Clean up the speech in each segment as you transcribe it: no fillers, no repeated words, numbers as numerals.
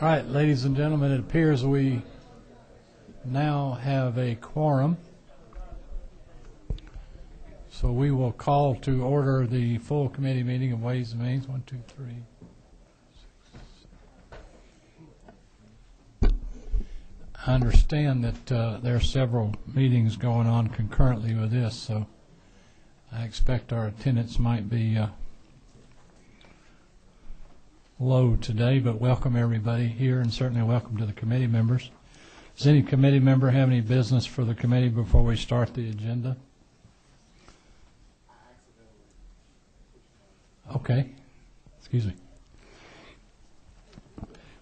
All right, ladies and gentlemen, it appears we now have a quorum. So we will call to order the full committee meeting of Ways and Means. 1, 2, 3, 6. I understand that there are several meetings going on concurrently with this, so I expect our attendance might be low today, but welcome everybody here, and certainly welcome to the committee members. Does any committee member have any business for the committee before we start the agenda? Okay. Excuse me.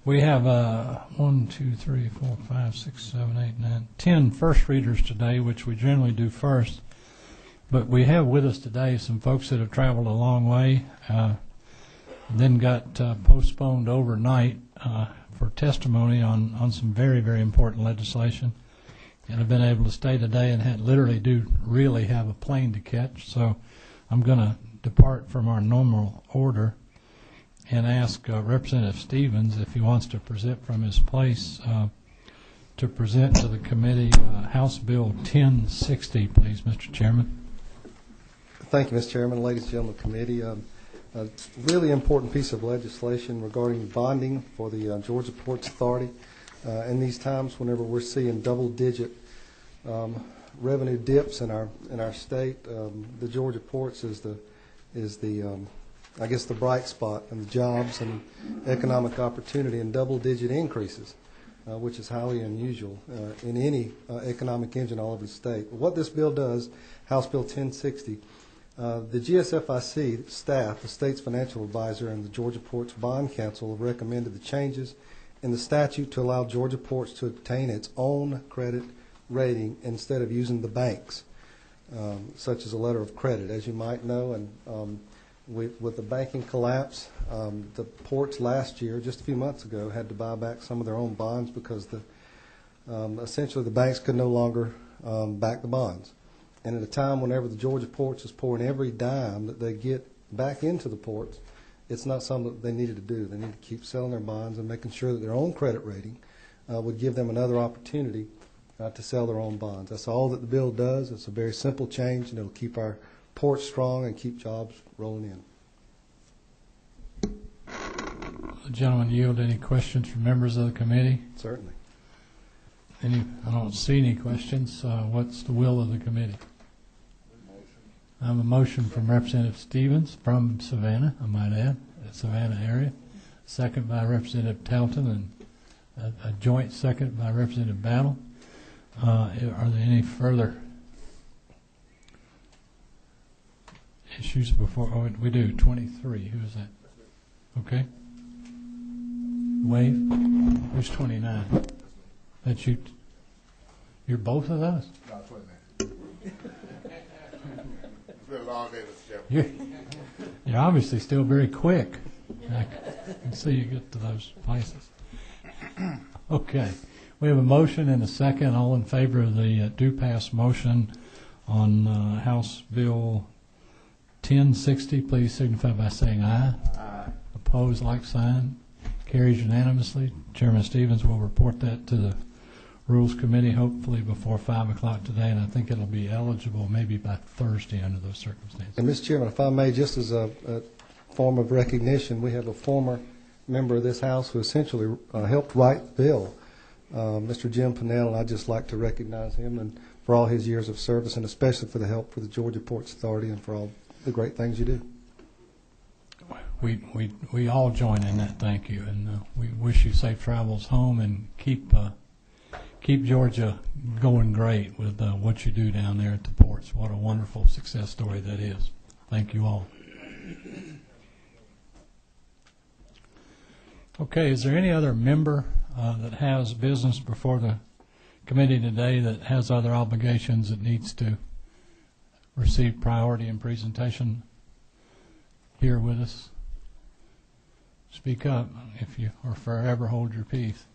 We have 1, 2, 3, 4, 5, 6, 7, 8, 9, 10 first readers today, which we generally do first. But we have with us today some folks that have traveled a long way, then got postponed overnight for testimony on some very, very important legislation, and have been able to stay today and literally do really have a plane to catch. So I'm going to depart from our normal order and ask Representative Stevens if he wants to present from his place to present to the committee House Bill 1060, please, Mr. Chairman. Thank you, Mr. Chairman, ladies and gentlemen of the committee. A really important piece of legislation regarding bonding for the Georgia Ports Authority. In these times, whenever we're seeing double-digit revenue dips in our state, the Georgia ports is the I guess the bright spot in the jobs and economic opportunity and double-digit increases, which is highly unusual in any economic engine all over the state. What this bill does, House Bill 1060. The GSFIC staff, the state's financial advisor, and the Georgia Ports Bond Council have recommended the changes in the statute to allow Georgia Ports to obtain its own credit rating instead of using the banks, such as a letter of credit. As you might know, and with the banking collapse, the ports last year, just a few months ago, had to buy back some of their own bonds because essentially the banks could no longer back the bonds. And at a time whenever the Georgia ports is pouring every dime that they get back into the ports, it's not something that they needed to do. They need to keep selling their bonds and making sure that their own credit rating would give them another opportunity to sell their own bonds. That's all that the bill does. It's a very simple change, and it'll keep our ports strong and keep jobs rolling in. The gentleman yield any questions from members of the committee? Certainly. I don't see any questions. What's the will of the committee? I have a motion from Representative Stevens from Savannah, I might add, the Savannah area. Second by Representative Talton, and a joint second by Representative Battle. Are there any further issues before? Oh, we do. 23. Who is that? Okay. Wave. Who's 29? That's you. You're both of those? No, 29. It's been a long day, Mr. Chairman. You're obviously still very quick. I can see you get to those places. Okay. We have a motion and a second. All in favor of the do pass motion on House Bill 1060, please signify by saying aye. Aye. Opposed, like sign. Carries unanimously. Chairman Stevens will report that to the Rules Committee hopefully before 5 o'clock today, and I think it'll be eligible maybe by Thursday under those circumstances. And Mr. Chairman, if I may, just as a form of recognition, we have a former member of this House who essentially helped write the bill, Mr. Jim Pennell, and I'd just like to recognize him and for all his years of service, and especially for the help for the Georgia Ports Authority and for all the great things you do. We all join in that thank you, and we wish you safe travels home, and keep Georgia going great with what you do down there at the ports. What a wonderful success story that is. Thank you all. Okay, is there any other member that has business before the committee today that has other obligations that needs to receive priority in presentation here with us? Speak up if you, or forever hold your peace.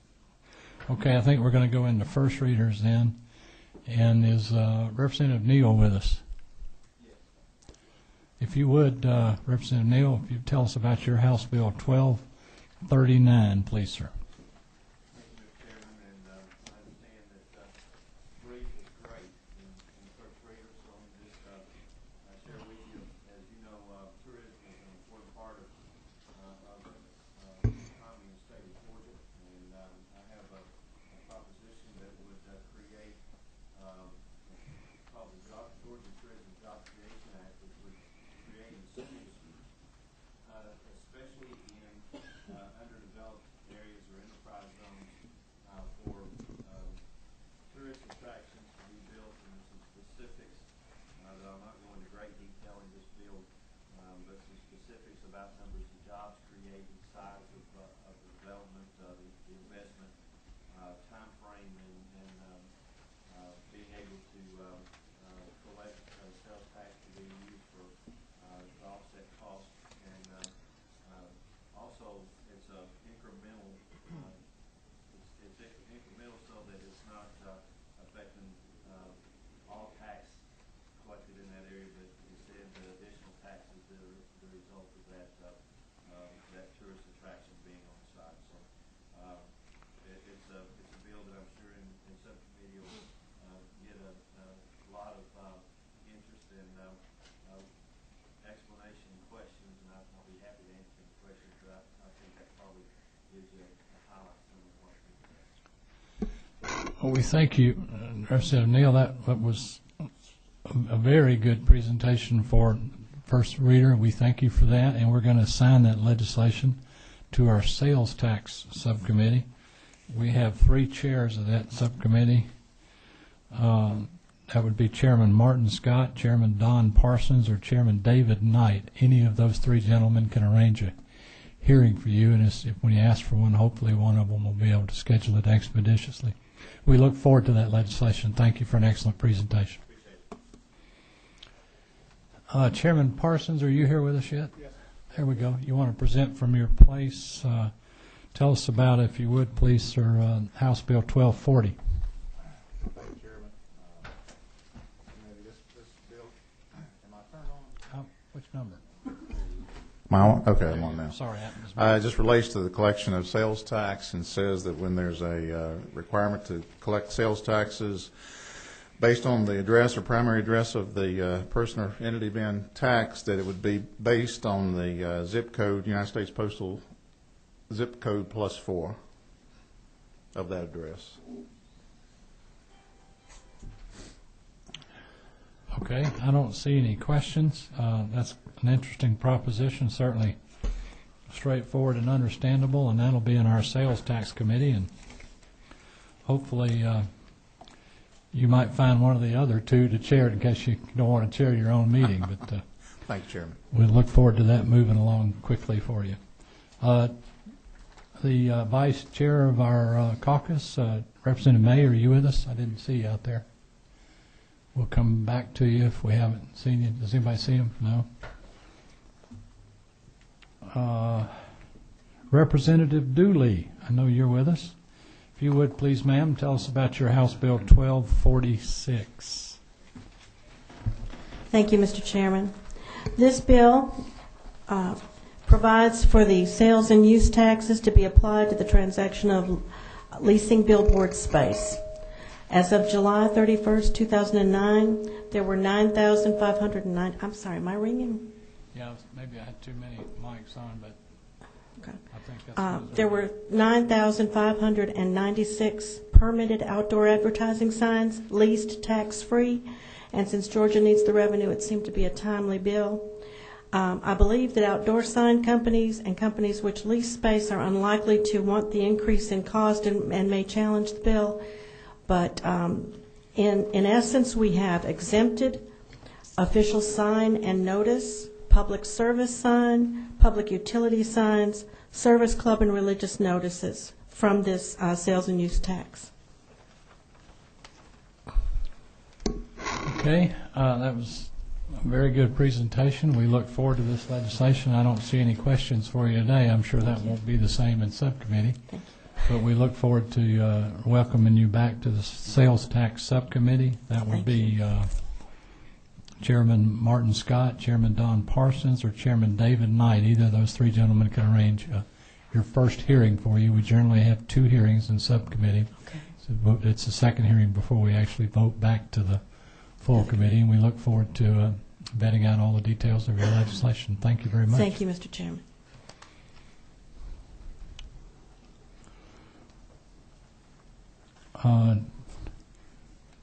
Okay, I think we're going to go into first readers then. And is Representative Neal with us? Yes. If you would, Representative Neal, if you'd tell us about your House Bill 1239, please, sir. specifics that I'll not go into great detail in this bill, but some specifics about numbers of jobs created, size of the development, the investment, time frame, and being able to collect sales tax to be used for to offset costs, and also it's a incremental. It's incremental so that it's not affecting all tax collected in that area, but instead the additional taxes that are the result of that that tourist attraction being on the side. So it's a bill that I'm sure in subcommittee will get a lot of interest and explanation and questions, and I'll be happy to answer any questions. But I think that probably gives you a highlight some of what we do. Well, we thank you, Representative Neal. That was a very good presentation for first reader. We thank you for that, and we're going to assign that legislation to our sales tax subcommittee. We have 3 chairs of that subcommittee. That would be Chairman Martin Scott, Chairman Don Parsons, or Chairman David Knight. Any of those 3 gentlemen can arrange a hearing for you, and if when you ask for one, hopefully one of them will be able to schedule it expeditiously. We look forward to that legislation. Thank you for an excellent presentation. Chairman Parsons, are you here with us yet? Yes. There we go. You want to present from your place. Tell us about, if you would, please, sir, House Bill 1240. Thank you, Chairman. This bill, am I turned on? Which number? Am I on? Okay, I'm on now. Sorry. It just relates to the collection of sales tax and says that when there's a requirement to collect sales taxes based on the address or primary address of the person or entity being taxed, that it would be based on the zip code, United States Postal zip code +4 of that address. Okay, I don't see any questions. That's an interesting proposition, certainly straightforward and understandable, and that'll be in our sales tax committee, and hopefully you might find one of the other 2 to chair in case you don't want to chair your own meeting. But thank you, Chairman. We'll look forward to that moving along quickly for you. The vice chair of our caucus, Representative May, are you with us? I didn't see you out there. We'll come back to you if we haven't seen you. Does anybody see him? No. Representative Dooley, I know you're with us. If you would, please, ma'am, tell us about your House Bill 1246. Thank you, Mr. Chairman. This bill provides for the sales and use taxes to be applied to the transaction of leasing billboard space. As of July 31st, 2009, there were 9,509. I'm sorry, am I ringing? Yeah, maybe I had too many mics on, but okay. I think that's there were 9,596 permitted outdoor advertising signs leased tax-free, and since Georgia needs the revenue, it seemed to be a timely bill. I believe that outdoor sign companies and companies which lease space are unlikely to want the increase in cost and may challenge the bill. But in essence, we have exempted official sign and notice, public service sign, public utility signs, service club and religious notices from this sales and use tax. okay. That was a very good presentation. We look forward to this legislation. I don't see any questions for you today. I'm sure that won't be the same in subcommittee. But we look forward to welcoming you back to the Sales Tax Subcommittee. That would be Chairman Martin Scott, Chairman Don Parsons, or Chairman David Knight. Either of those 3 gentlemen can arrange your first hearing for you. We generally have 2 hearings in subcommittee. Okay. So it's the second hearing before we actually vote back to the full committee, and we look forward to vetting out all the details of your legislation. Thank you very much. Thank you, Mr. Chairman.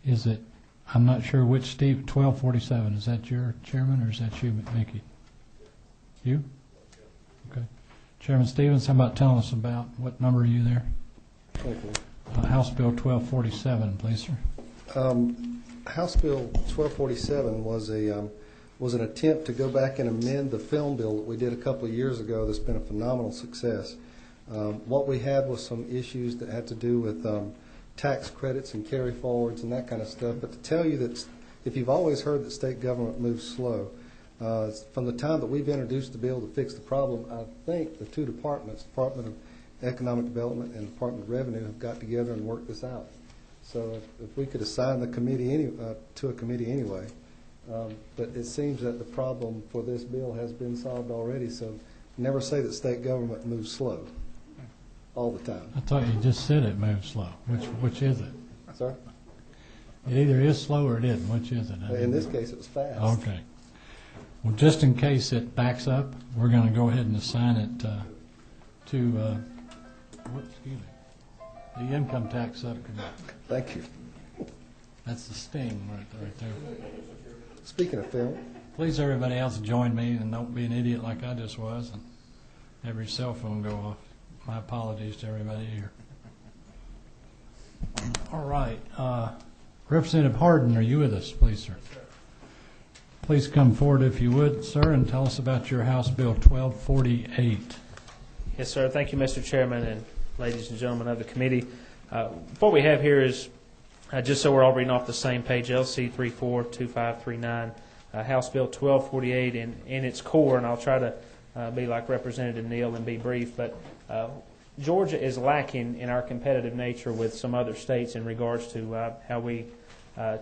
Is it, I'm not sure which, Steve, 1247, is that your chairman or is that you, Mickey? You? Okay. Chairman Stevens, how about telling us about, what number are you there? Thank you. House Bill 1247, please, sir. House Bill 1247 was an attempt to go back and amend the film bill that we did a couple of years ago that's been a phenomenal success. What we had was some issues that had to do with tax credits and carry forwards and that kind of stuff. But to tell you that if you've always heard that state government moves slow, from the time that we've introduced the bill to fix the problem, I think the two departments, Department of Economic Development and Department of Revenue, have got together and worked this out. So if we could assign the committee to a committee anyway, but it seems that the problem for this bill has been solved already. So never say that state government moves slow all the time. I thought you just said it moves slow. Which is it? Sorry? It either is slow or it isn't. Which is it? In this case, it was fast. Okay. Well, just in case it backs up, we're going to go ahead and assign it to the income tax subcommittee. Thank you. That's the sting right there. Speaking of film, Please, everybody else, join me and don't be an idiot like I just was and have your cell phone go off. My apologies to everybody here. All right. Representative Harden, are you with us, please, sir? Please come forward if you would, sir, and tell us about your House Bill 1248. Yes, sir. Thank you, Mr. Chairman and ladies and gentlemen of the committee. What we have here is, just so we're all reading off the same page, LC 342539, House Bill 1248 in its core, and I'll try to be like Representative Neal and be brief, but Georgia is lacking in our competitive nature with some other states in regards to how we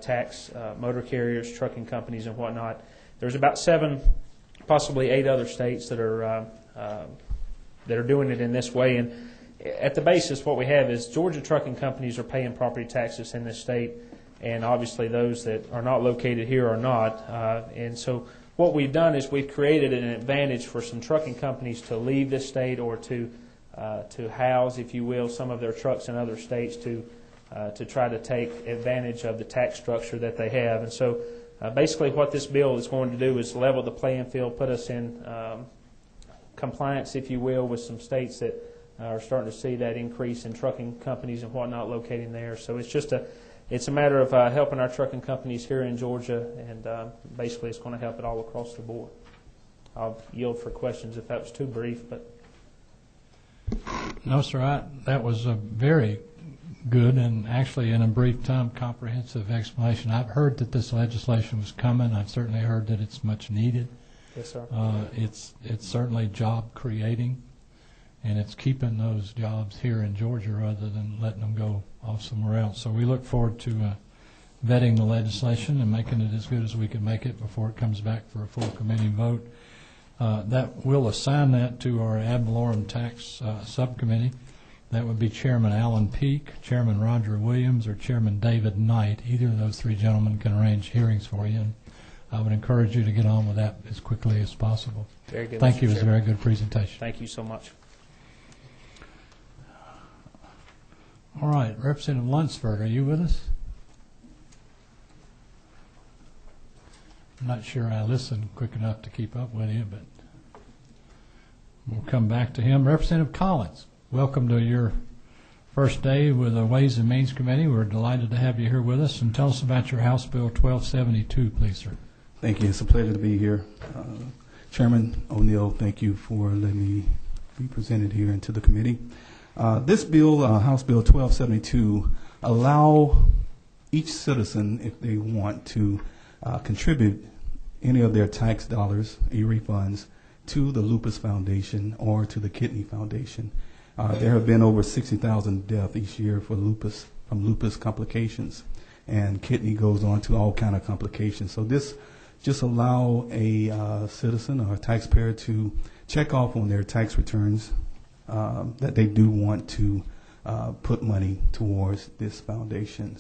tax motor carriers, trucking companies, and whatnot. There's about 7, possibly 8 other states that are doing it in this way, and at the basis, what we have is Georgia trucking companies are paying property taxes in this state, and obviously those that are not located here are not. And so what we've done is we've created an advantage for some trucking companies to leave this state or to house, if you will, some of their trucks in other states to try to take advantage of the tax structure that they have. And so basically what this bill is going to do is level the playing field, put us in compliance, if you will, with some states that are starting to see that increase in trucking companies and whatnot locating there. So it's a matter of helping our trucking companies here in Georgia, and basically it's going to help it all across the board. I'll yield for questions if that was too brief, but No, sir. That was a very good and actually in a brief time comprehensive explanation. I've heard that this legislation was coming. I've certainly heard that it's much needed. yes, sir. It's certainly job creating, and it's keeping those jobs here in Georgia rather than letting them go off somewhere else. So we look forward to vetting the legislation and making it as good as we can make it before it comes back for a full committee vote. That we'll assign that to our ad valorem tax subcommittee. That would be Chairman Alan Peake, Chairman Roger Williams, or Chairman David Knight. Either of those 3 gentlemen can arrange hearings for you, and I would encourage you to get on with that as quickly as possible. Very good. Thank Mr. you. It was a Chairman. very good presentation. Thank you so much. All right, Representative Lunsford, are you with us? I'm not sure I listened quick enough to keep up with you, but we'll come back to him. Representative Collins, welcome to your first day with the Ways and Means Committee. We're delighted to have you here with us, and tell us about your House Bill 1272, please, sir. Thank you. It's a pleasure to be here. Chairman O'Neill, thank you for letting me be presented here into the committee. This bill, House Bill 1272, allow each citizen, if they want to, contribute any of their tax dollars, refunds, to the Lupus Foundation or to the Kidney Foundation. There have been over 60,000 deaths each year from lupus complications, and kidney goes on to all kind of complications. So this just allow a citizen or a taxpayer to check off on their tax returns that they do want to put money towards this foundation,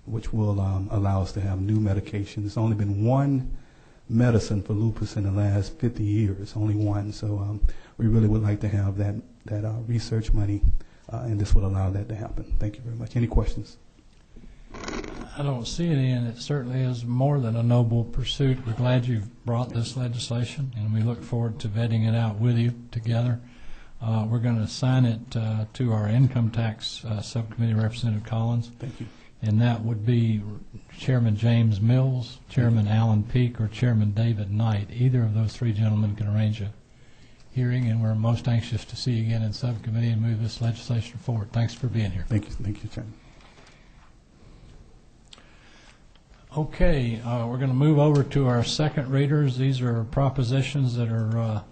which will allow us to have new medications. There's only been one medicine for lupus in the last 50 years, only one. So we really would like to have that research money, and this will allow that to happen. Thank you very much. Any questions? I don't see any, and it certainly is more than a noble pursuit. We're glad you've brought this legislation, and we look forward to vetting it out with you together. We're going to assign it to our income tax subcommittee, Representative Collins. Thank you. and that would be Chairman James Mills, Chairman Alan Peak, or Chairman David Knight. Either of those three gentlemen can arrange a hearing, and we're most anxious to see you again in subcommittee and move this legislation forward. Thanks for being here. Thank you, Chairman. Okay, we're going to move over to our second readers. These are propositions that are.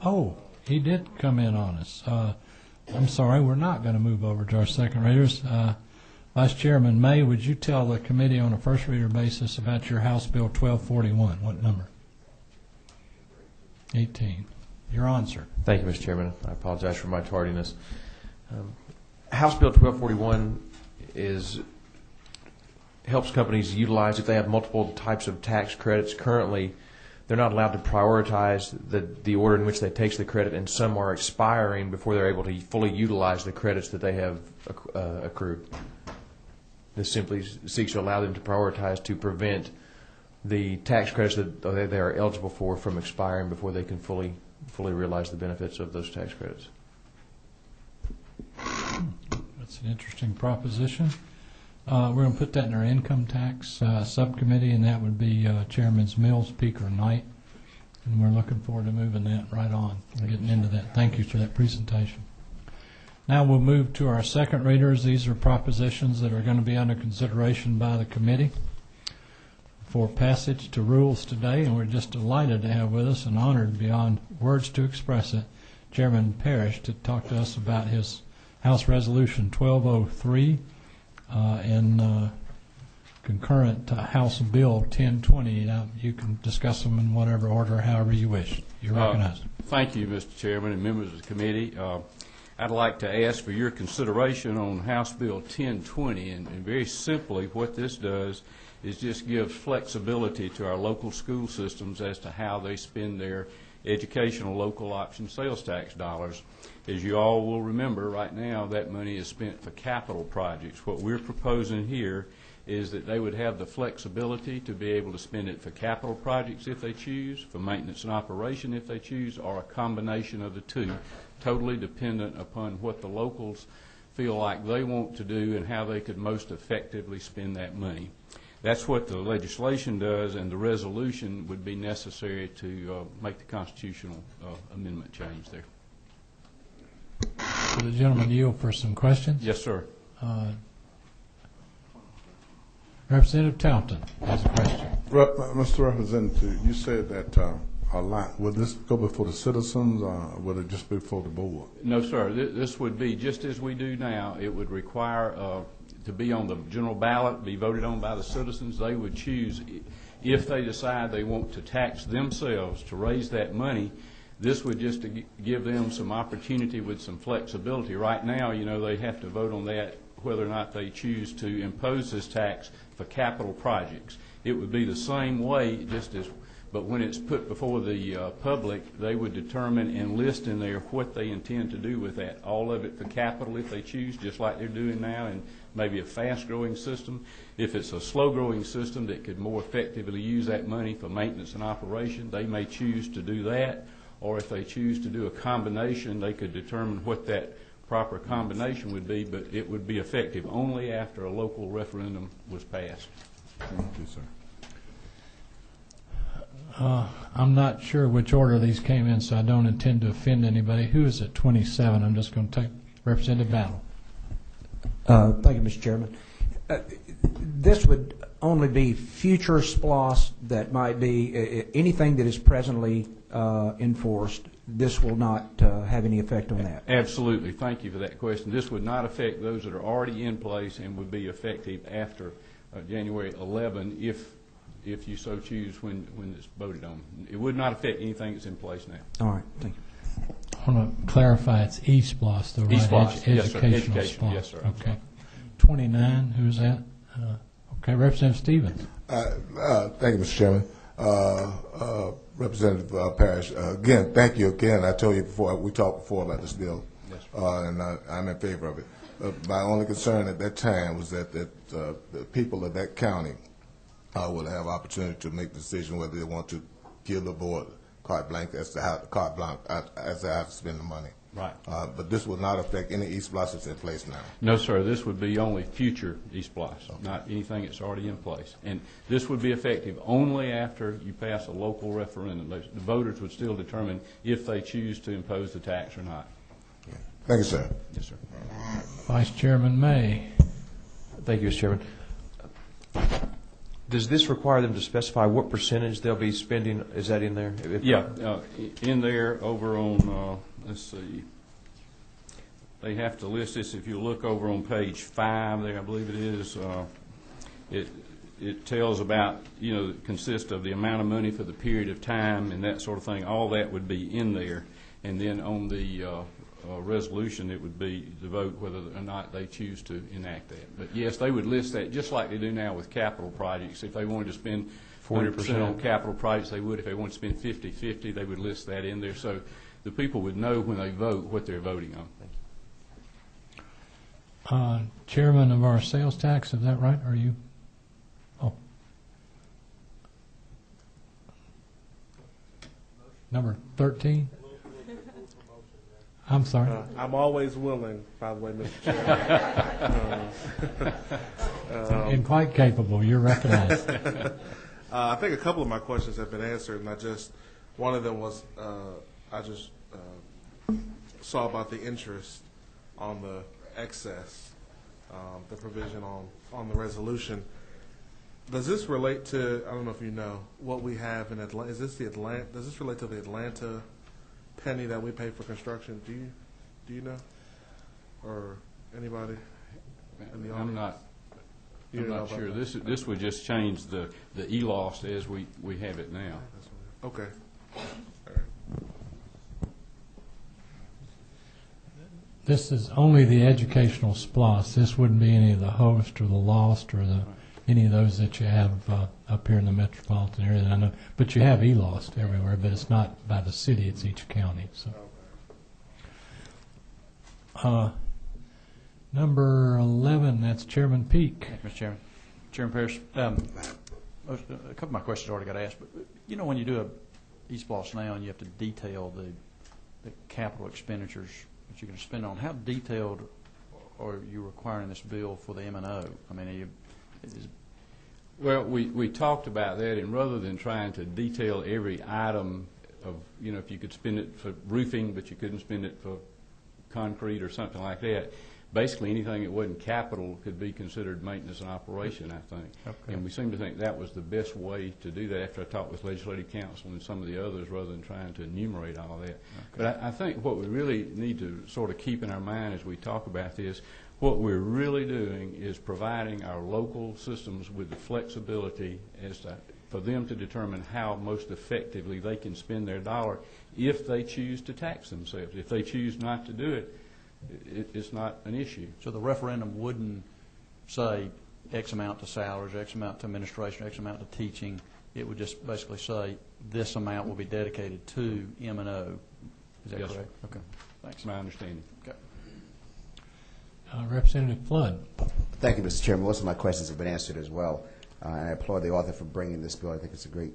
Oh, he did come in on us. I'm sorry, we're not going to move over to our second readers. Vice Chairman May, would you tell the committee on a first reader basis about your House Bill 1241? What number? 18. You're on, sir. Thank you, Mr. Chairman. I apologize for my tardiness. House Bill 1241 helps companies utilize, if they have multiple types of tax credits. Currently, they're not allowed to prioritize the order in which they take the credit, and some are expiring before they're able to fully utilize the credits that they have accrued. This simply seeks to allow them to prioritize to prevent the tax credits that they are eligible for from expiring before they can fully realize the benefits of those tax credits. That's an interesting proposition. We're going to put that in our income tax subcommittee, and that would be Chairman's Mills, Peak, or Knight. And we're looking forward to moving that right on and getting into that. Thank you for that presentation. Now we'll move to our second readers. These are propositions that are going to be under consideration by the committee for passage to rules today, and we're just delighted to have with us and honored beyond words to express it, Chairman Parrish, to talk to us about his House Resolution 1203 and concurrent House Bill 1020. Now, you can discuss them in whatever order, however you wish. You're recognized. Thank you, Mr. Chairman and members of the committee. I'd like to ask for your consideration on House Bill 1020, and very simply what this does is just give flexibility to our local school systems as to how they spend their educational local option sales tax dollars. As you all will remember, right now that money is spent for capital projects. What we're proposing here is that they would have the flexibility to be able to spend it for capital projects if they choose, for maintenance and operation if they choose, or a combination of the two, totally dependent upon what the locals feel like they want to do and how they could most effectively spend that money. That's what the legislation does, and the resolution would be necessary to make the constitutional amendment change there. Will the gentleman yield for some questions? Yes, sir. Representative Taunton has a question. Mr. Representative, you said that will this go before the citizens, or will it just be before the board? No, sir. This would be just as we do now. It would require to be on the general ballot, be voted on by the citizens. They would choose, if they decide they want to tax themselves to raise that money, this would just give them some opportunity with some flexibility. Right now, you know, they have to vote on that whether or not they choose to impose this tax for capital projects. It would be the same way, but when it's put before the public, they would determine and list in there what they intend to do with that. All of it for capital if they choose, just like they're doing now in maybe a fast-growing system. If it's a slow-growing system that could more effectively use that money for maintenance and operation, they may choose to do that. Or if they choose to do a combination, they could determine what that proper combination would be, but it would be effective only after a local referendum was passed. Thank you, sir. I'm not sure which order these came in, so I don't intend to offend anybody. Who is at 27? I'm just going to take Representative Battle. Thank you, Mr. Chairman. This would only be future SPLOS that might be anything that is presently enforced. This will not have any effect on that. Absolutely. Thank you for that question. This would not affect those that are already in place and would be effective after January 11 if you so choose when it's voted on. It would not affect anything that's in place now. All right. Thank you. I want to clarify it's E-SPLOS, though, right? E-SPLOS. Yes, sir. Educational Education. SPLOS. Yes, sir. Okay. 29, who's that? Okay, Representative Stevens. Thank you, Mr. Chairman. Representative Parrish, again, thank you again. I told you before, we talked before about this bill, yes, and I'm in favor of it. My only concern at that time was that the people of that county will have opportunity to make the decision whether they want to give the board carte blanche as to how to spend the money. Right. But this will not affect any e-splosh that's in place now. No, sir. This would be only future e-splosh, not anything that's already in place. And this would be effective only after you pass a local referendum. The voters would still determine if they choose to impose the tax or not. Thank you, sir. Yes, sir. Vice Chairman May. Thank you, Mr. Chairman. Does this require them to specify what percentage they'll be spending? Is that in there? Yeah, in there over on, let's see, they have to list this. If you look over on page 5 there, I believe it is, it tells about, it consists of the amount of money for the period of time and that sort of thing. All that would be in there. And then on the resolution, it would be to vote whether or not they choose to enact that. But yes, they would list that just like they do now with capital projects. If they wanted to spend 40% on capital projects, they would. If they wanted to spend 50-50, they would list that in there. So the people would know when they vote what they're voting on. Thank you. Chairman of our sales tax, is that right? Are you? Oh. Number 13? I'm sorry. I'm always willing, by the way, Mr. Chairman. And quite capable. You're recognized. I think a couple of my questions have been answered, and one of them was, I just saw about the interest on the excess, the provision on the resolution. Does this relate to, I don't know if you know, what we have in Atlanta? Does this relate to the Atlanta penny that we pay for construction? Do you know, or anybody in the audience? I'm not sure. This would just change the e-loss as we have it now. Okay. This is only the educational SPLOS. This wouldn't be any of the host or the lost or any of those that you have up here in the metropolitan area. I know, but you have e-lost everywhere, but it's not by the city, it's each county. So, number 11, that's Chairman Peak. Thank you, Mr. Chairman. Chairman Pierce, a couple of my questions already got asked, but when you do a e-splosh now and you have to detail the capital expenditures that you're going to spend on, how detailed are you requiring this bill for the M&O? I mean, well, we talked about that, and rather than trying to detail every item of, if you could spend it for roofing, but you couldn't spend it for concrete or something like that, basically anything that wasn't capital could be considered maintenance and operation, I think. Okay. And we seem to think that was the best way to do that after I talked with Legislative Council and some of the others, rather than trying to enumerate all that. Okay. But I think what we really need to sort of keep in our mind as we talk about this, what we're really doing is providing our local systems with the flexibility for them to determine how most effectively they can spend their dollar if they choose to tax themselves. If they choose not to do it, it's not an issue. So the referendum wouldn't say X amount to salaries, X amount to administration, X amount to teaching. It would just basically say this amount will be dedicated to M&O. Is that correct? Sir. Okay. Thanks. My understanding. Okay. Representative Flood. Thank you, Mr. Chairman. Most of my questions have been answered as well. And I applaud the author for bringing this bill. I think it's a great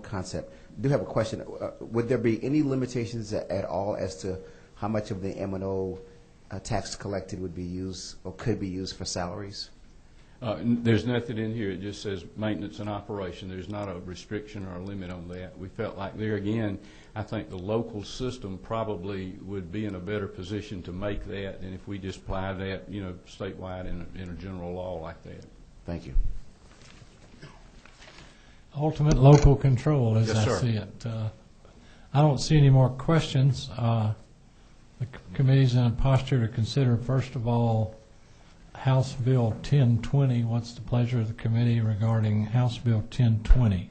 concept. I do have a question. Would there be any limitations at all as to how much of the M&O tax collected would be used or could be used for salaries? There's nothing in here. It just says maintenance and operation. There's not a restriction or a limit on that. We felt like there again, I think the local system probably would be in a better position to make that than if we just apply that, statewide in a general law like that. Thank you. Ultimate local control, as yes, I see it. I don't see any more questions. The committee's in a posture to consider, first of all, House Bill 1020. What's the pleasure of the committee regarding House Bill 1020?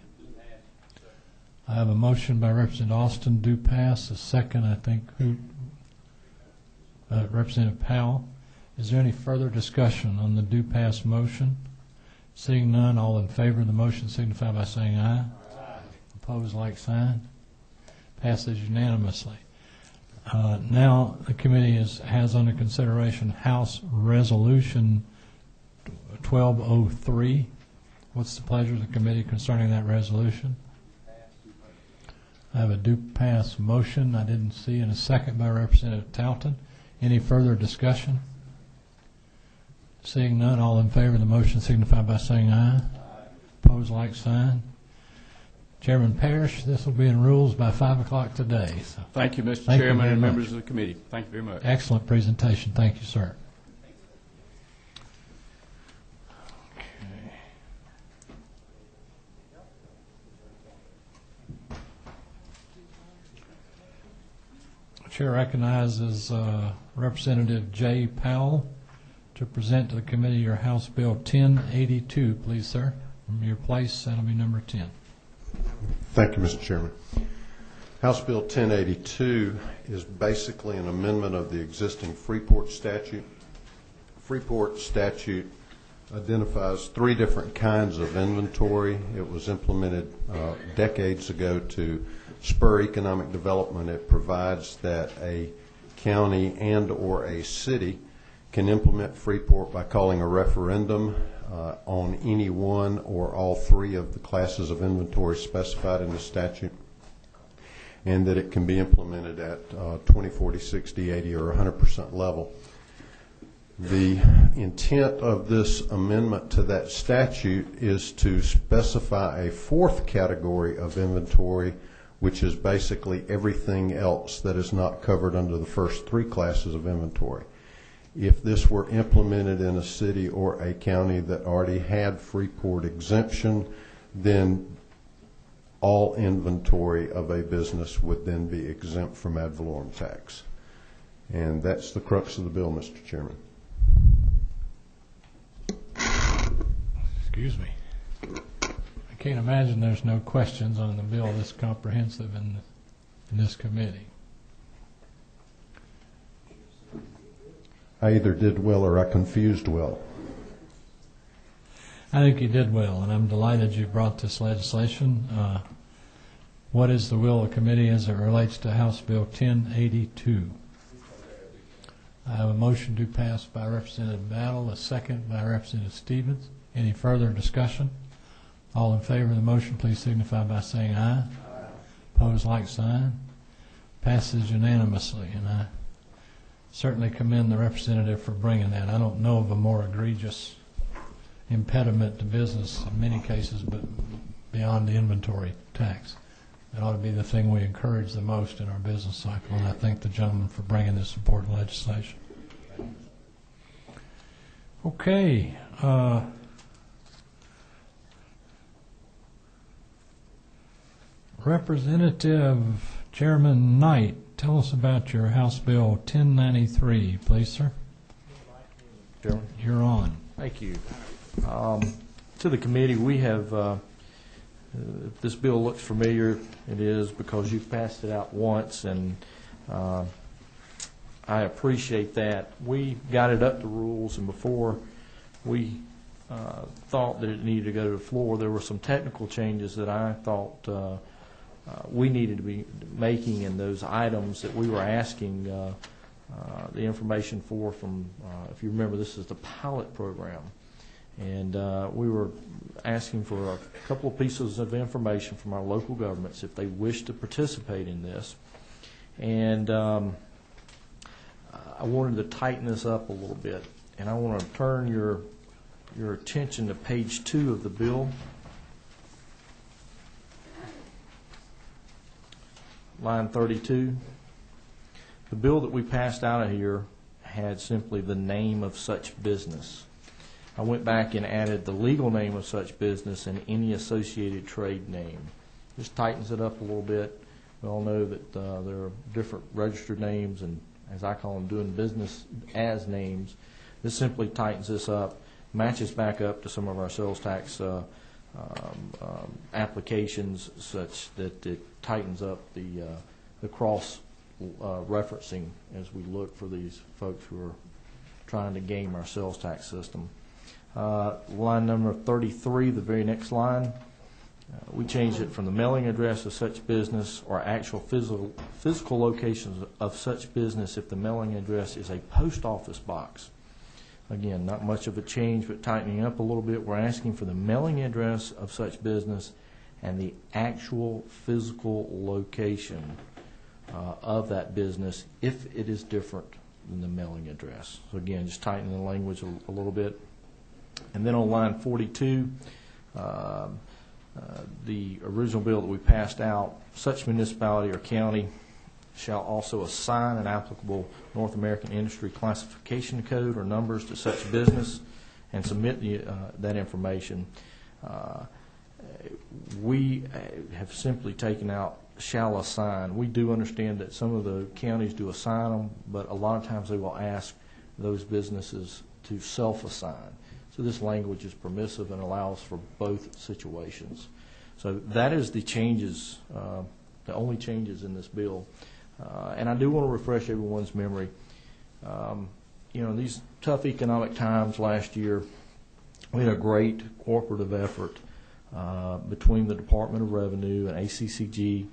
I have a motion by Representative Austin, do pass. A second, I think, Representative Powell. Is there any further discussion on the do pass motion? Seeing none, all in favor of the motion signify by saying aye. Aye. Opposed, like sign. Passes unanimously. Now the committee has under consideration House Resolution 1203. What's the pleasure of the committee concerning that resolution? I have a do pass motion I didn't see, and a second by Representative Talton. Any further discussion? Seeing none, all in favor of the motion signify by saying aye. Opposed, like sign. Chairman Parrish, this will be in rules by 5 o'clock today. So Thank you, Mr. thank you Chairman very and much. members of the committee. Thank you very much. Excellent presentation. Thank you, sir. Chair recognizes Representative Jay Powell to present to the committee your House Bill 1082. Please, sir. From your place, that'll be number 10. Thank you, Mr. Chairman. House Bill 1082 is basically an amendment of the existing Freeport statute. Freeport statute identifies 3 different kinds of inventory. It was implemented decades ago to spur economic development. It provides that a county and or a city can implement Freeport by calling a referendum on any one or all 3 of the classes of inventory specified in the statute, and that it can be implemented at 20, 40, 60, 80, or 100% level. The intent of this amendment to that statute is to specify a 4th category of inventory, which is basically everything else that is not covered under the first 3 classes of inventory. If this were implemented in a city or a county that already had Freeport exemption, then all inventory of a business would then be exempt from ad valorem tax. And that's the crux of the bill, Mr. Chairman. Excuse me. I can't imagine there's no questions on the bill this comprehensive in this committee. I either did well or I confused well. I think you did well, and I'm delighted you brought this legislation. What is the will of the committee as it relates to House Bill 1082? I have a motion to pass by Representative Battle, a second by Representative Stevens. Any further discussion? All in favor of the motion, please signify by saying aye. Opposed, like sign. Passes unanimously, and I certainly commend the representative for bringing that. I don't know of a more egregious impediment to business in many cases, but beyond the inventory tax. It ought to be the thing we encourage the most in our business cycle, and I thank the gentleman for bringing this important legislation. Okay. Representative Chairman Knight, tell us about your House Bill 1093, please, sir. Chairman. You're on. Thank you. To the committee, we have, if this bill looks familiar, it is because you've passed it out once, and I appreciate that. We got it up to rules, and before we thought that it needed to go to the floor, there were some technical changes that I thought we needed to be making in those items that we were asking the information for from, if you remember, this is the pilot program. And we were asking for a couple of pieces of information from our local governments if they wish to participate in this. And I wanted to tighten this up a little bit. And I want to turn your attention to page 2 of the bill. Line 32. The bill that we passed out of here had simply the name of such business. I went back and added the legal name of such business and any associated trade name. Just tightens it up a little bit. We all know that there are different registered names and, as I call them, doing business as names. This simply tightens this up, matches back up to some of our sales tax applications such that it tightens up the cross referencing as we look for these folks who are trying to game our sales tax system. Line number 33, the very next line, we changed it from the mailing address of such business or actual physical locations of such business if the mailing address is a post office box. Again, not much of a change, but tightening up a little bit. We're asking for the mailing address of such business and the actual physical location of that business if it is different than the mailing address. So again, just tightening the language a little bit. And then on line 42, the original bill that we passed out, such municipality or county shall also assign an applicable North American Industry Classification Code or numbers to such business and submit that information. We have simply taken out shall assign. We do understand that some of the counties do assign them, but a lot of times they will ask those businesses to self-assign. So this language is permissive and allows for both situations. So that is the changes, the only changes in this bill. And I do want to refresh everyone's memory. In these tough economic times last year, we had a great cooperative effort between the Department of Revenue and ACCG,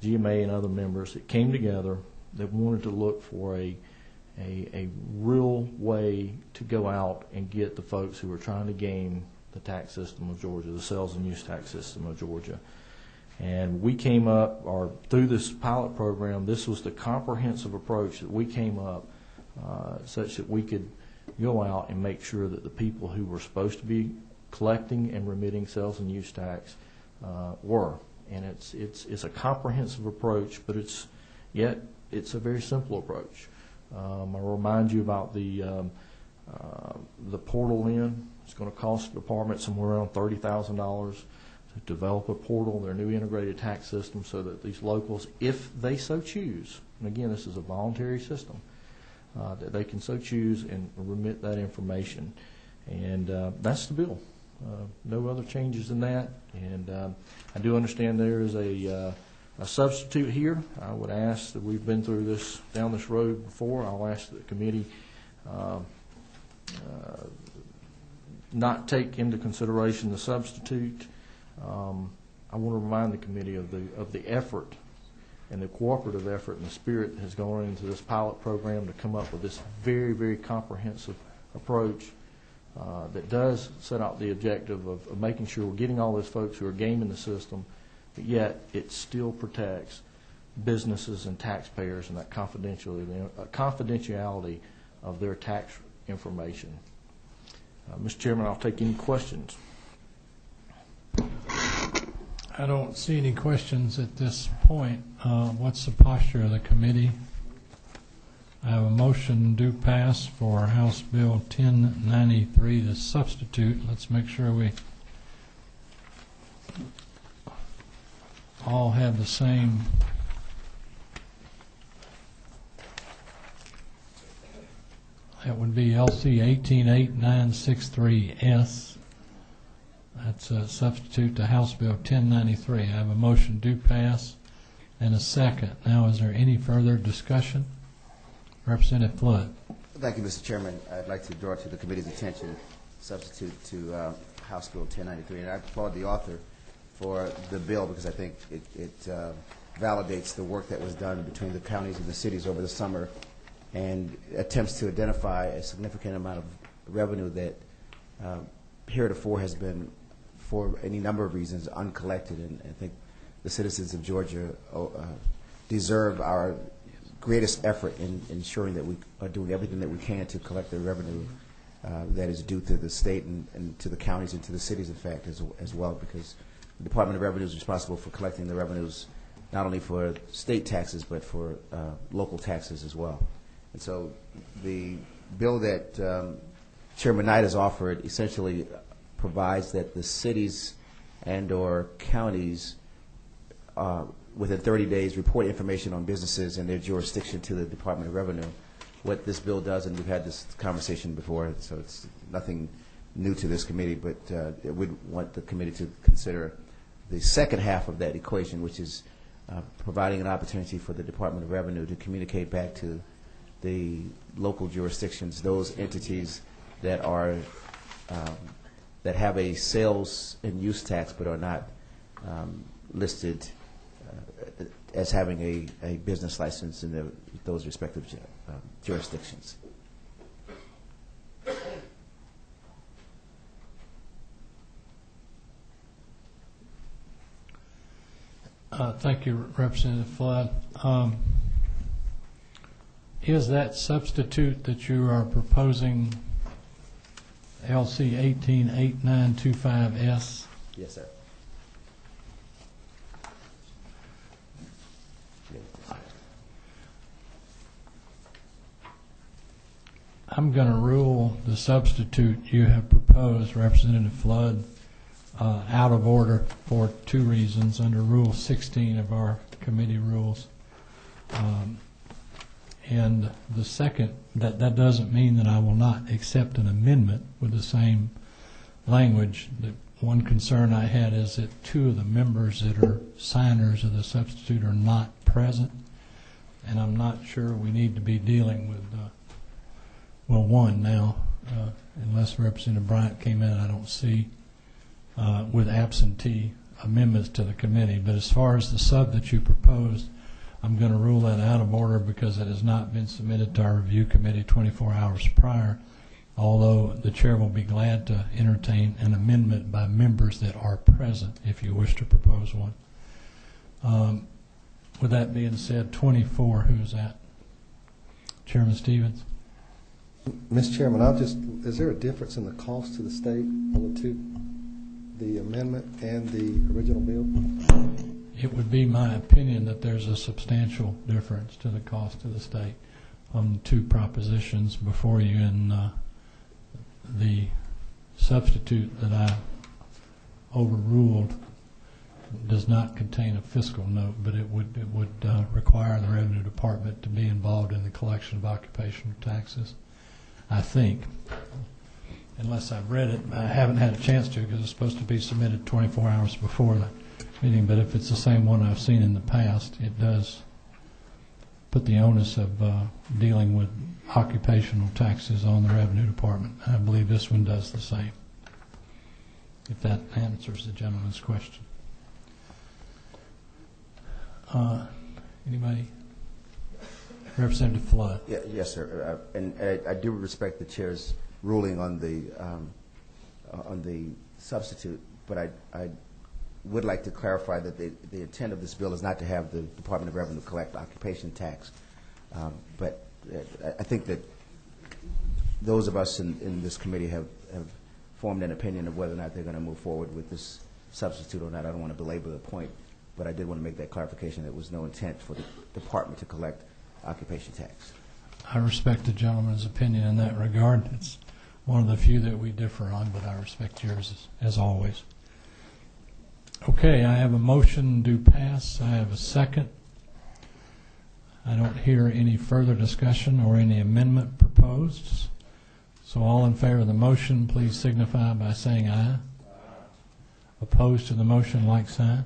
GMA, and other members that came together that wanted to look for a real way to go out and get the folks who were trying to game the tax system of Georgia, the sales and use tax system of Georgia. And we came up, or through this pilot program, this was the comprehensive approach that we came up such that we could go out and make sure that the people who were supposed to be collecting and remitting sales and use tax were. And it's a comprehensive approach, but it's a very simple approach. I'll remind you about the portal in. It's going to cost the department somewhere around $30,000 to develop a portal, their new integrated tax system, so that these locals, if they so choose, and again, this is a voluntary system, that they can so choose and remit that information. And that's the bill. No other changes in that. And I do understand there is a substitute here. I would ask that we've been through this, down this road before. I'll ask that the committee not take into consideration the substitute. I want to remind the committee of the effort and the cooperative effort and the spirit that has gone into this pilot program to come up with this very, very comprehensive approach that does set out the objective of making sure we're getting all those folks who are gaming the system, but yet it still protects businesses and taxpayers and that confidentiality of their tax information. Mr. Chairman, I'll take any questions. I don't see any questions at this point. What's the posture of the committee? I have a motion due pass for House Bill 1093 to substitute. Let's make sure we all have the same that would be LC 188963S. That's a substitute to House Bill 1093. I have a motion due pass and a second. Now, is there any further discussion? Representative Flood. Thank you, Mr. Chairman. I'd like to draw to the committee's attention substitute to House Bill 1093. And I applaud the author for the bill because I think it validates the work that was done between the counties and the cities over the summer and attempts to identify a significant amount of revenue that heretofore has been, for any number of reasons, uncollected. And I think the citizens of Georgia deserve our greatest effort in ensuring that we are doing everything that we can to collect the revenue that is due to the state and to the counties and to the cities, in fact, as well, because the Department of Revenue is responsible for collecting the revenues not only for state taxes but for local taxes as well. And so the bill that Chairman Knight has offered essentially provides that the cities and or counties within 30 days report information on businesses and their jurisdiction to the Department of Revenue. What this bill does, and we've had this conversation before, so it's nothing new to this committee, but we'd want the committee to consider the second half of that equation, which is providing an opportunity for the Department of Revenue to communicate back to the local jurisdictions, those entities that are that have a sales and use tax but are not listed as having a business license in those respective jurisdictions. Thank you, Representative Flood. Is that substitute that you are proposing LC 188925S? Yes, sir. I'm going to rule the substitute you have proposed, Representative Flood, out of order for two reasons under Rule 16 of our committee rules. And the second, that doesn't mean that I will not accept an amendment with the same language. The one concern I had is that two of the members that are signers of the substitute are not present, and I'm not sure we need to be dealing with, well, one now, unless Representative Bryant came in, I don't see, with absentee amendments to the committee. But as far as the sub that you proposed, I'm going to rule that out of order because it has not been submitted to our review committee 24 hours prior, although the chair will be glad to entertain an amendment by members that are present if you wish to propose one. With that being said, 24, who's that? Chairman Stevens? Mr. Chairman, is there a difference in the cost to the state on the two, the amendment and the original bill? It would be my opinion that there's a substantial difference to the cost to the state on the two propositions before you, and the substitute that I overruled does not contain a fiscal note, but it would require the Revenue Department to be involved in the collection of occupational taxes, I think. Unless I've read it, I haven't had a chance to because it's supposed to be submitted 24 hours before the meeting, but if it's the same one I've seen in the past, it does put the onus of dealing with occupational taxes on the Revenue Department. I believe this one does the same, if that answers the gentleman's question. Anybody? Representative Flood. Yeah, yes, sir. And I do respect the chair's ruling on the substitute, but I would like to clarify that the intent of this bill is not to have the Department of Revenue collect occupation tax. But I think that those of us in this committee have formed an opinion of whether or not they're going to move forward with this substitute or not. I don't want to belabor the point, but I did want to make that clarification. There was no intent for the department to collect occupation tax. I respect the gentleman's opinion in that regard. It's one of the few that we differ on, but I respect yours as always. Okay, I have a motion to pass. I have a second. I don't hear any further discussion or any amendment proposed. So all in favor of the motion, please signify by saying aye. Opposed to the motion, like sign.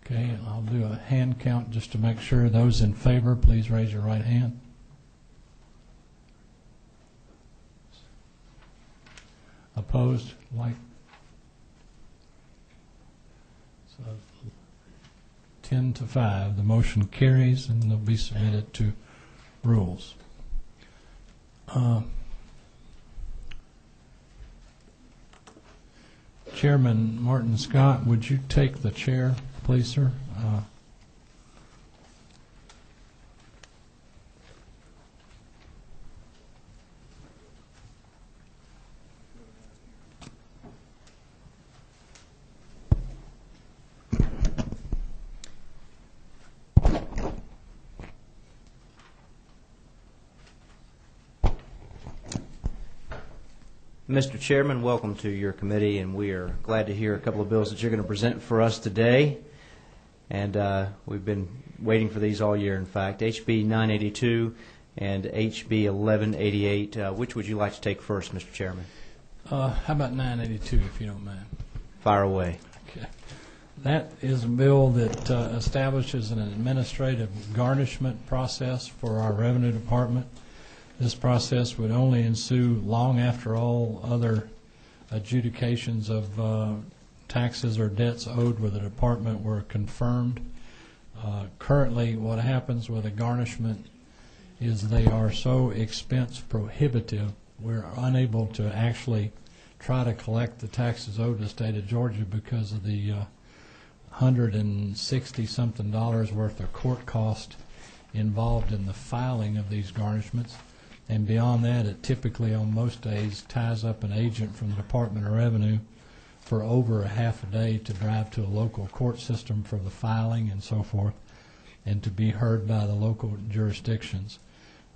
Okay, I'll do a hand count just to make sure. Those in favor, please raise your right hand. Opposed, like. So 10-5, the motion carries and they'll be submitted to rules. Chairman Martin Scott, would you take the chair, please, sir? Mr. Chairman, welcome to your committee, and we are glad to hear a couple of bills that you're going to present for us today. And we've been waiting for these all year, in fact. HB 982 and HB 1188. Which would you like to take first, Mr. Chairman? How about 982, if you don't mind? Fire away. Okay. That is a bill that establishes an administrative garnishment process for our Revenue Department. This process would only ensue long after all other adjudications of taxes or debts owed with the department were confirmed. Currently, what happens with a garnishment is they are so expense prohibitive, we're unable to actually try to collect the taxes owed to the state of Georgia because of the $160-something worth of court cost involved in the filing of these garnishments. And beyond that, it typically on most days ties up an agent from the Department of Revenue for over a half a day to drive to a local court system for the filing and so forth, and to be heard by the local jurisdictions.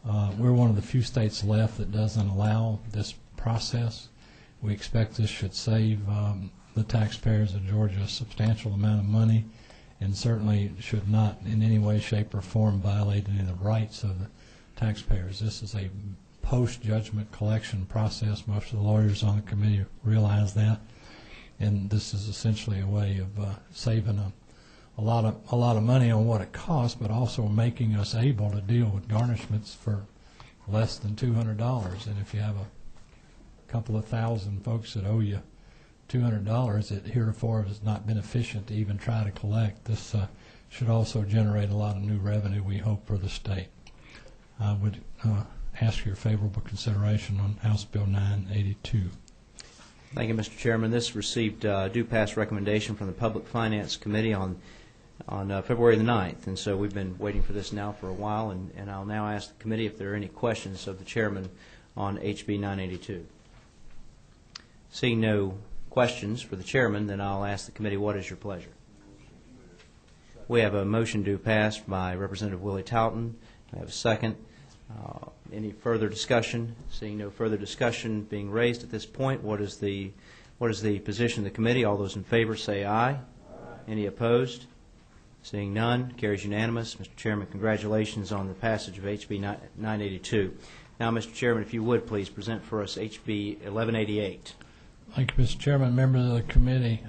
We're one of the few states left that doesn't allow this process. We expect this should save the taxpayers of Georgia a substantial amount of money, and certainly should not in any way, shape, or form violate any of the rights of the taxpayers. This is a post-judgment collection process. Most of the lawyers on the committee realize that, and this is essentially a way of saving a lot of money on what it costs, but also making us able to deal with garnishments for less than $200. And if you have a couple of thousand folks that owe you $200, it heretofore has not been efficient to even try to collect. This should also generate a lot of new revenue, we hope, for the state. I would ask your favorable consideration on House Bill 982. Thank you, Mr. Chairman. This received due pass recommendation from the Public Finance Committee on February the 9th, and so we've been waiting for this now for a while, and I'll now ask the committee if there are any questions of the chairman on HB 982. Seeing no questions for the chairman, then I'll ask the committee, what is your pleasure? We have a motion to pass by Representative Willie Touton. I have a second. Any further discussion? Seeing no further discussion being raised at this point, what is the position of the committee? All those in favor say aye. Aye. Any opposed? Seeing none, carries unanimous. Mr. Chairman, congratulations on the passage of HB 982. Now, Mr. Chairman, if you would please present for us HB 1188. Thank you, Mr. Chairman, members of the committee.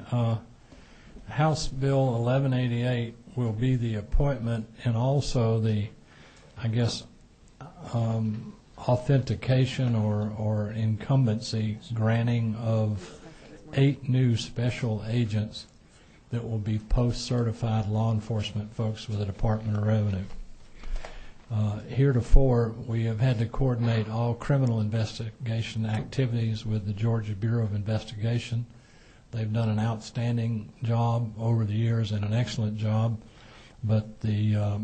House Bill 1188 will be the appointment and also the, I guess, authentication or incumbency granting of 8 new special agents that will be post-certified law enforcement folks with the Department of Revenue. Heretofore, we have had to coordinate all criminal investigation activities with the Georgia Bureau of Investigation. They've done an outstanding job over the years and an excellent job, but the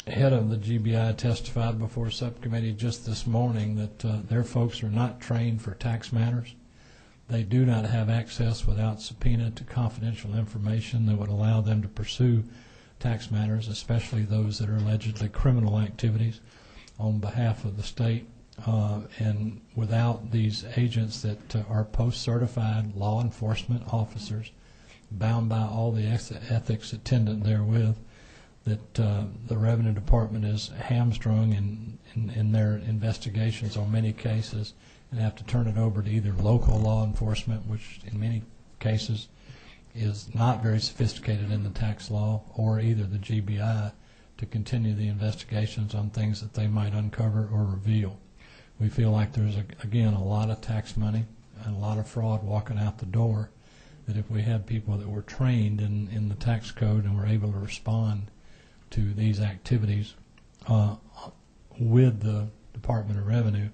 head of the GBI testified before subcommittee just this morning that their folks are not trained for tax matters. They do not have access without subpoena to confidential information that would allow them to pursue tax matters, especially those that are allegedly criminal activities on behalf of the state. And without these agents that are post-certified law enforcement officers bound by all the ethics attendant therewith, that the Revenue Department is hamstrung in their investigations on many cases and have to turn it over to either local law enforcement, which in many cases is not very sophisticated in the tax law, or either the GBI to continue the investigations on things that they might uncover or reveal. We feel like there's, again, a lot of tax money and a lot of fraud walking out the door, that if we had people that were trained in the tax code and were able to respond to these activities with the Department of Revenue,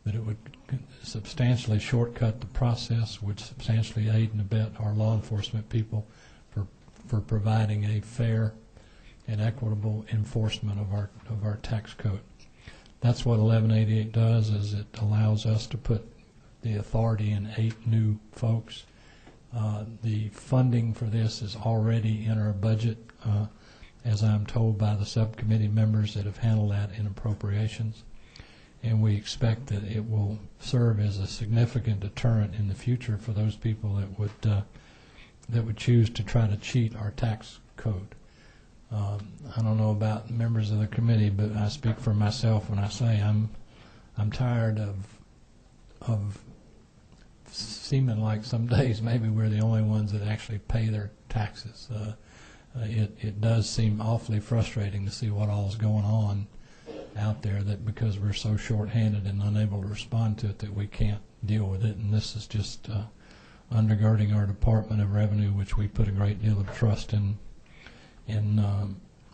that it would substantially shortcut the process, would substantially aid and abet our law enforcement people for providing a fair and equitable enforcement of our tax code. That's what 1188 does, is it allows us to put the authority in 8 new folks. The funding for this is already in our budget, as I'm told by the subcommittee members that have handled that in appropriations. And we expect that it will serve as a significant deterrent in the future for those people that would choose to try to cheat our tax code. I don't know about members of the committee, but I speak for myself when I say I'm tired of seeming like some days maybe we're the only ones that actually pay their taxes. It does seem awfully frustrating to see what all is going on out there, that because we're so short-handed and unable to respond to it that we can't deal with it. And this is just undergirding our Department of Revenue, which we put a great deal of trust in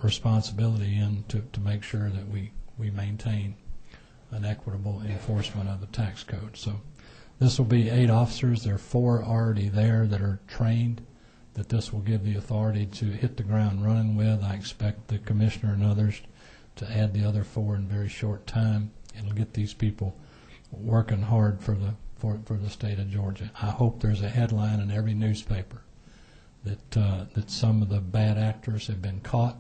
responsibility in to make sure that we maintain an equitable enforcement of the tax code. So this will be 8 officers. There are 4 already there that are trained, that this will give the authority to hit the ground running with. I expect the commissioner and others to add the other 4 in very short time. It'll get these people working hard for the state of Georgia. I hope there's a headline in every newspaper that some of the bad actors have been caught,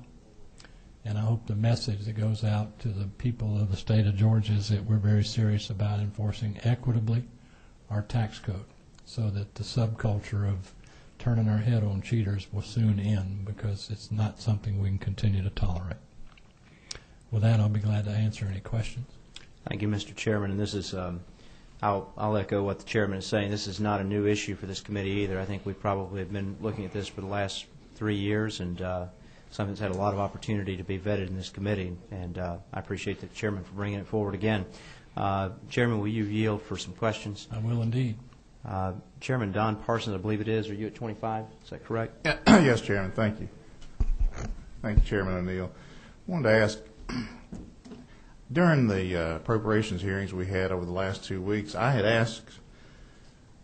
and I hope the message that goes out to the people of the state of Georgia is that we're very serious about enforcing equitably our tax code, so that the subculture of turning our head on cheaters will soon end, because it's not something we can continue to tolerate. With that, I'll be glad to answer any questions. Thank you, Mr. Chairman. And this is, I'll echo what the chairman is saying. This is not a new issue for this committee either. I think we probably have been looking at this for the last 3 years, and something that's had a lot of opportunity to be vetted in this committee. And I appreciate the chairman for bringing it forward again. Chairman, will you yield for some questions? I will indeed. Chairman Don Parsons, I believe it is. Are you at 25? Is that correct? Yes, Chairman. Thank you. Thank you, Chairman O'Neill. I wanted to ask, during the appropriations hearings we had over the last 2 weeks, I had asked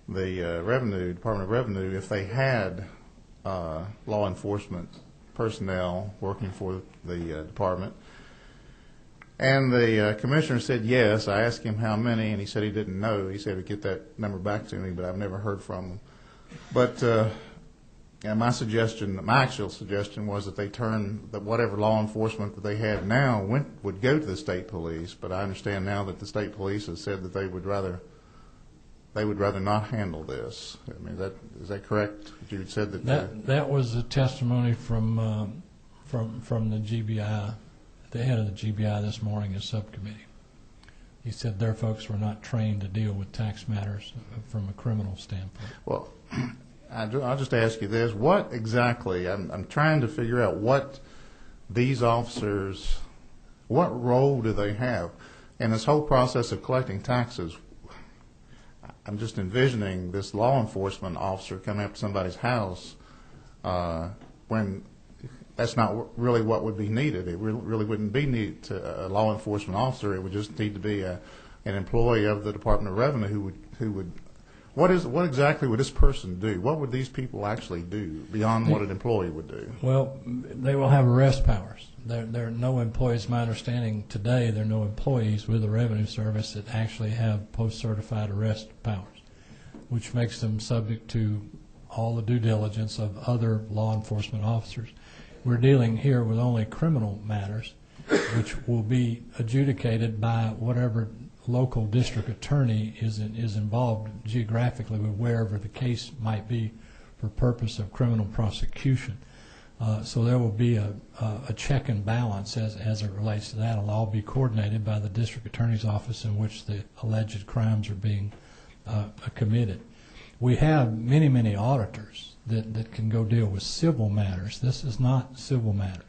the Department of Revenue if they had law enforcement personnel working for the department. And the commissioner said yes. I asked him how many, and he said he didn't know. He said he'd get that number back to me, but I've never heard from him. But my actual suggestion was that they turn that whatever law enforcement that they have now would go to the state police. But I understand now that the state police has said that they would rather not handle this. I mean, is that correct? You said that was a testimony from the GBI. The head of the GBI this morning is subcommittee. He said their folks were not trained to deal with tax matters from a criminal standpoint. Well, I'll just ask you this. What exactly, I'm trying to figure out what these officers, what role do they have in this whole process of collecting taxes? I'm just envisioning this law enforcement officer coming up to somebody's house when that's not really what would be needed. It really wouldn't be needed to a law enforcement officer. It would just need to be an employee of the Department of Revenue who would. What exactly would this person do? What would these people actually do beyond what an employee would do? Well, they will have arrest powers. There are no employees. My understanding today, there are no employees with the Revenue Service that actually have post-certified arrest powers, which makes them subject to all the due diligence of other law enforcement officers. We're dealing here with only criminal matters, which will be adjudicated by whatever local district attorney is involved geographically with wherever the case might be for purpose of criminal prosecution. So there will be a check and balance as it relates to that. It'll all be coordinated by the district attorney's office in which the alleged crimes are being committed. We have many, many auditors that can go deal with civil matters. This is not civil matters.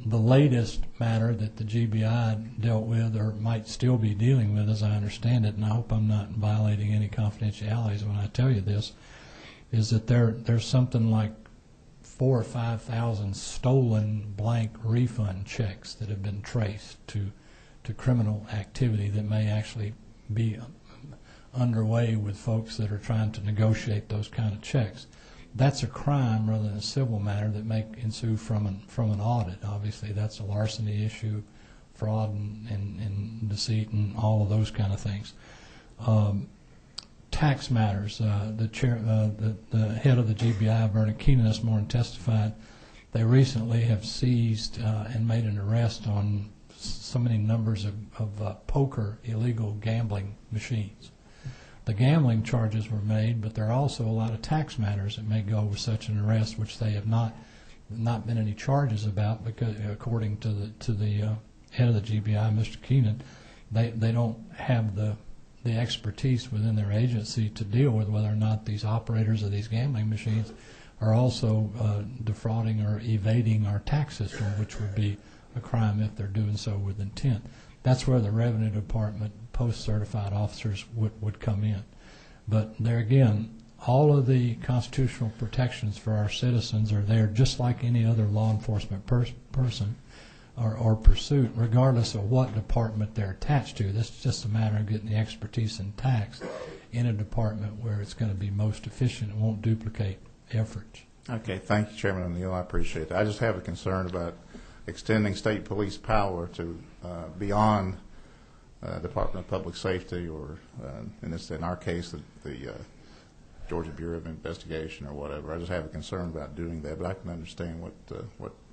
The latest matter that the GBI dealt with or might still be dealing with, as I understand it, and I hope I'm not violating any confidentialities when I tell you this, is that there's something like 4,000 or 5,000 stolen blank refund checks that have been traced to criminal activity that may actually be underway with folks that are trying to negotiate those kind of checks. That's a crime rather than a civil matter that may ensue from an audit. Obviously, that's a larceny issue, fraud and deceit and all of those kind of things. Tax matters. The head of the GBI, Vernon Keenan, this morning testified they recently have seized and made an arrest on so many numbers of poker illegal gambling machines. The gambling charges were made, but there are also a lot of tax matters that may go with such an arrest, which they have not been any charges about, because according to the head of the GBI, Mr. Keenan, they don't have the expertise within their agency to deal with whether or not these operators of these gambling machines are also defrauding or evading our tax system, which would be a crime if they're doing so with intent. That's where the Revenue Department post-certified officers would come in. But there again, all of the constitutional protections for our citizens are there just like any other law enforcement person or pursuit, regardless of what department they're attached to. This is just a matter of getting the expertise in tax in a department where it's going to be most efficient and won't duplicate efforts. Okay, thank you, Chairman O'Neill. I appreciate that. I just have a concern about extending state police power to beyond Department of Public Safety, or in our case, the Georgia Bureau of Investigation or whatever. I just have a concern about doing that, but I can understand what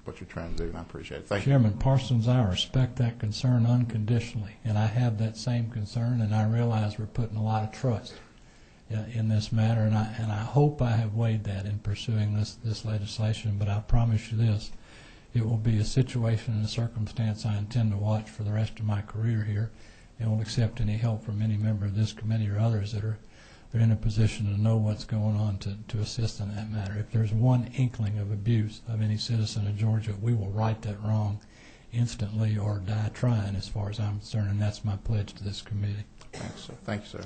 you're trying to do, and I appreciate it. Thank you. Chairman Parsons, I respect that concern unconditionally, and I have that same concern, and I realize we're putting a lot of trust in this matter, and I hope I have weighed that in pursuing this legislation, but I promise you this, it will be a situation and a circumstance I intend to watch for the rest of my career here, and will accept any help from any member of this committee or others that are in a position to know what's going on to assist in that matter. If there's one inkling of abuse of any citizen of Georgia, we will right that wrong instantly or die trying, as far as I'm concerned, and that's my pledge to this committee. Thanks, sir. Thank you, sir.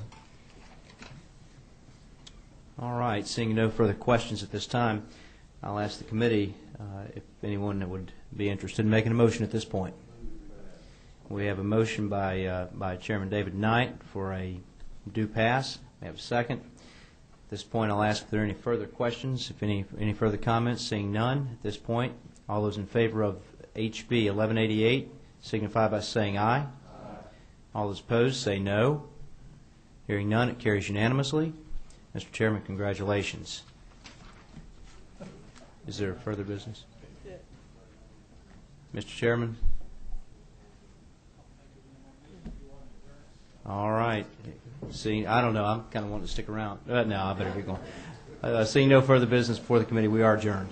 All right. Seeing no further questions at this time, I'll ask the committee if anyone would be interested in making a motion at this point. We have a motion by Chairman David Knight for a due pass. We have a second. At this point, I'll ask if there are any further questions, if any further comments. Seeing none at this point, all those in favor of HB 1188 signify by saying aye. Aye. All those opposed say no. Hearing none, it carries unanimously. Mr. Chairman, congratulations. Is there further business? Mr. Chairman? All right. Seeing, I don't know, I'm kind of wanting to stick around. No, I better get going. Seeing no further business before the committee, we are adjourned.